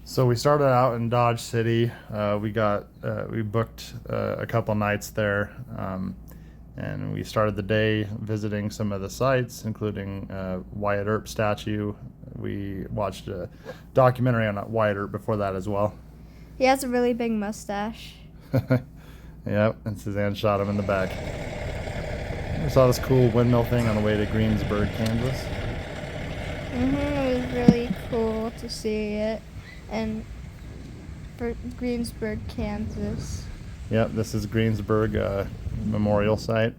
So we started out in Dodge City. We booked a couple nights there, and we started the day visiting some of the sites, including Wyatt Earp statue. We watched a documentary on Wyatt Earp before that as well. He has a really big mustache. Yep, and Suzanne shot him in the back. We saw this cool windmill thing on the way to Greensburg, Kansas. It was really cool to see it, and for Greensburg, Kansas. Yep, this is Greensburg Memorial Site.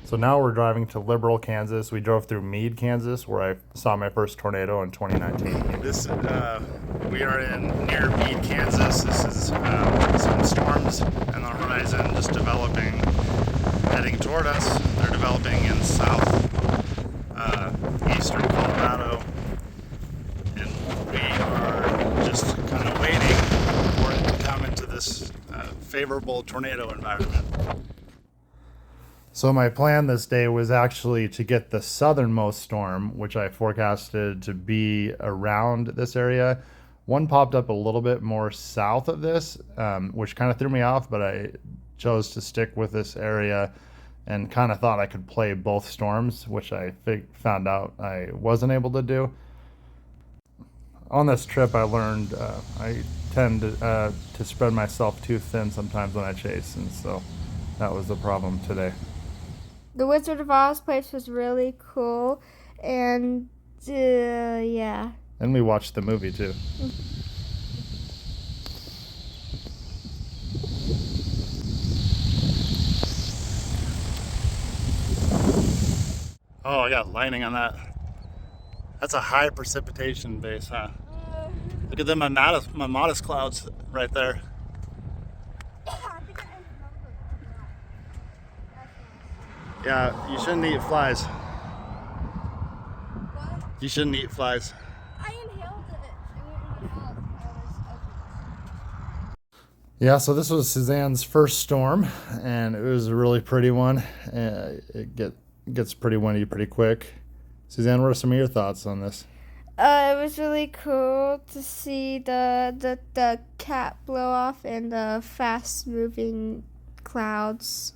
So now we're driving to Liberal, Kansas. We drove through Meade, Kansas, where I saw my first tornado in 2019. We are in near Meade, Kansas. This is some storms on the horizon just developing, heading toward us. They're developing in eastern Colorado, and we are just kind of waiting for it to come into this favorable tornado environment. So my plan this day was actually to get the southernmost storm, which I forecasted to be around this area. One popped up a little bit more south of this, which kind of threw me off, but I chose to stick with this area and kind of thought I could play both storms, which I found out I wasn't able to do. On this trip, I learned I tend to spread myself too thin sometimes when I chase, and so that was the problem today. The Wizard of Oz place was really cool, and yeah. And we watched the movie too. Oh, I got lightning on that. That's a high precipitation base, huh? Look at them modest clouds right there. Yeah, you shouldn't eat flies. What? You shouldn't eat flies. I inhaled it. It went in my mouth. Yeah, so this was Suzanne's first storm, and it was a really pretty one. It gets pretty windy pretty quick. Suzanne, what are some of your thoughts on this? It was really cool to see the cap blow off and the fast moving clouds.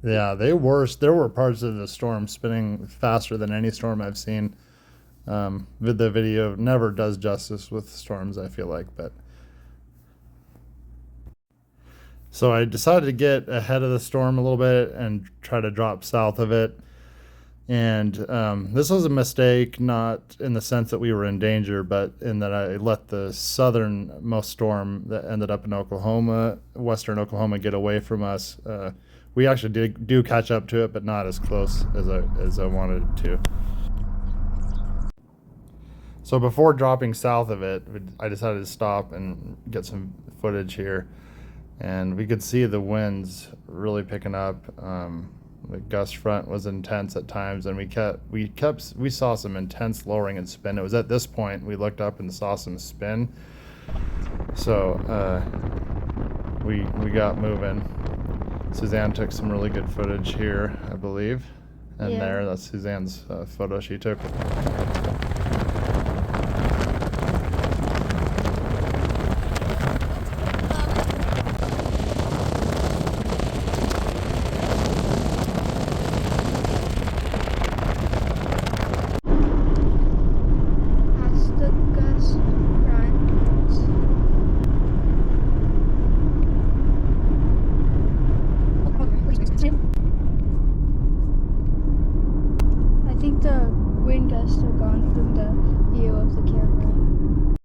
Yeah, there were parts of the storm spinning faster than any storm I've seen. The video never does justice with storms, I feel like, but. So I decided to get ahead of the storm a little bit and try to drop south of it. And this was a mistake, not in the sense that we were in danger, but in that I let the southernmost storm that ended up in Oklahoma, western Oklahoma, get away from us. We actually do catch up to it, but not as close as I wanted to. So before dropping south of it, I decided to stop and get some footage here. And we could see the winds really picking up. The gust front was intense at times, and we saw some intense lowering and spin. It was at this point we looked up and saw some spin. So we got moving. Suzanne took some really good footage here, I believe. And Yeah. there, that's Suzanne's photo she took. As the gust runs. I think the wind gusts are gone from the view of the camera.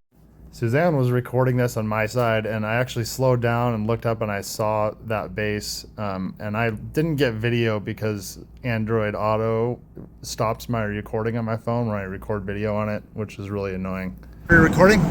Suzanne was recording this on my side, and I actually slowed down and looked up and I saw that base. And I didn't get video because Android Auto stops my recording on my phone when I record video on it, which is really annoying. Are you recording?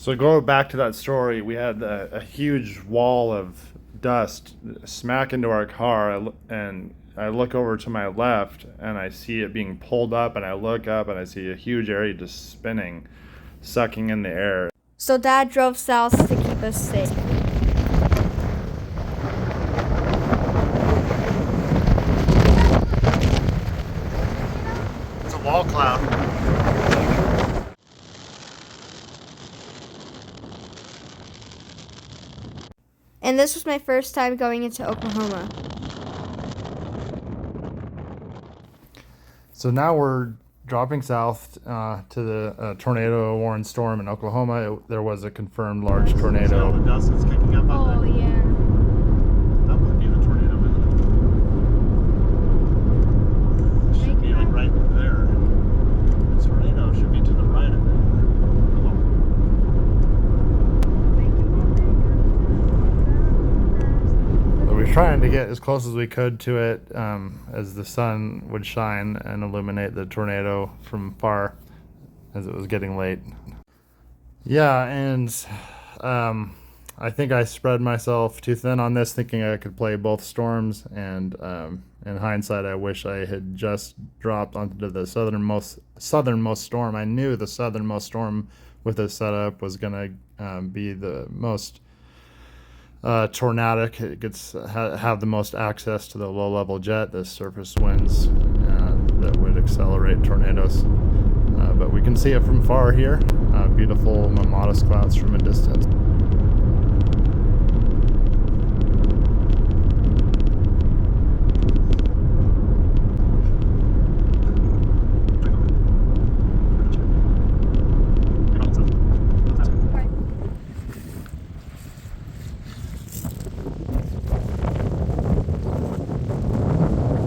So go back to that story. We had a huge wall of dust smack into our car, and I look over to my left, and I see it being pulled up, and I look up, and I see a huge area just spinning, sucking in the air. So Dad drove south to keep us safe. It's a wall cloud. And this was my first time going into Oklahoma. So now we're dropping south to the tornado warned storm in Oklahoma. There was a confirmed large tornado. The dust is kicking up out there. yeah. That would be the tornado, isn't it? It should be like right there. The tornado should be to the right of it. We were trying to get as close as we could to it as the sun would shine and illuminate the tornado from far as it was getting late. Yeah, and I think I spread myself too thin on this, thinking I could play both storms, and in hindsight I wish I had just dropped onto the southernmost storm. I knew the southernmost storm with this setup was going to be the most tornadic. It gets have the most access to the low-level jet, the surface winds that would accelerate tornadoes. But we can see it from far here. Beautiful modest clouds from a distance.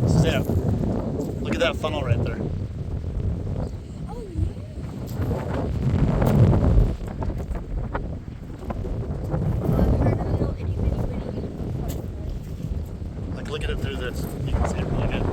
Suzanne, look at that funnel right there. Like, look at it through this. You can see it really good.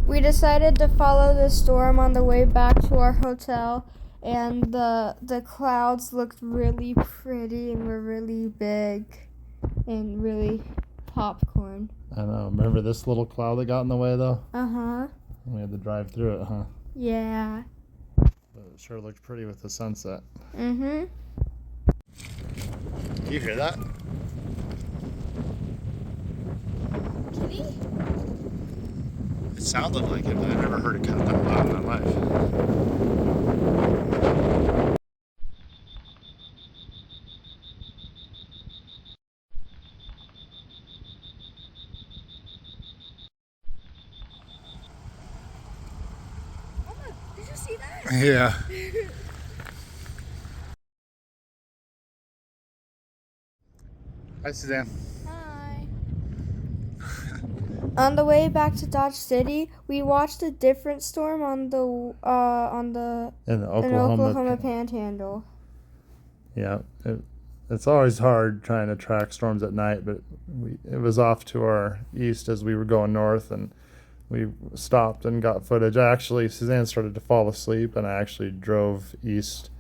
We decided to follow the storm on the way back to our hotel, and the clouds looked really pretty and were really big and really popcorn. I know. Remember this little cloud that got in the way, though? Uh-huh. We had to drive through it, huh? Yeah. But it sure looked pretty with the sunset. Mm-hmm. Do you hear that? Kitty? It sounded like it, but I never heard it kind of that loud in my life. Did you see that? Yeah. Hi, Suzanne. Hi. On the way back to Dodge City, we watched a different storm on the In the in Oklahoma Panhandle. Yeah, it's always hard trying to track storms at night, but it was off to our east as we were going north, and we stopped and got footage. Suzanne started to fall asleep, and I actually drove east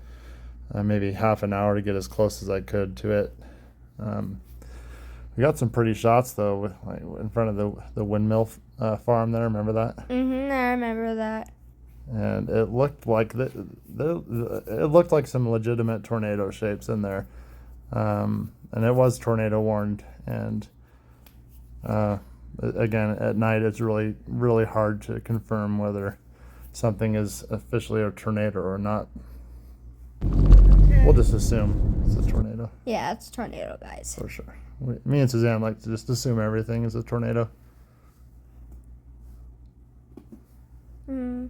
maybe half an hour to get as close as I could to it. We got some pretty shots though, like in front of the windmill farm there. Remember that? Mm-hmm. I remember that. And it looked like it looked like some legitimate tornado shapes in there. and it was tornado warned. And again, at night, it's really, really hard to confirm whether something is officially a tornado or not. We'll just assume it's a tornado. Yeah, it's a tornado, guys. For sure. Me and Suzanne like to just assume everything is a tornado. Mm.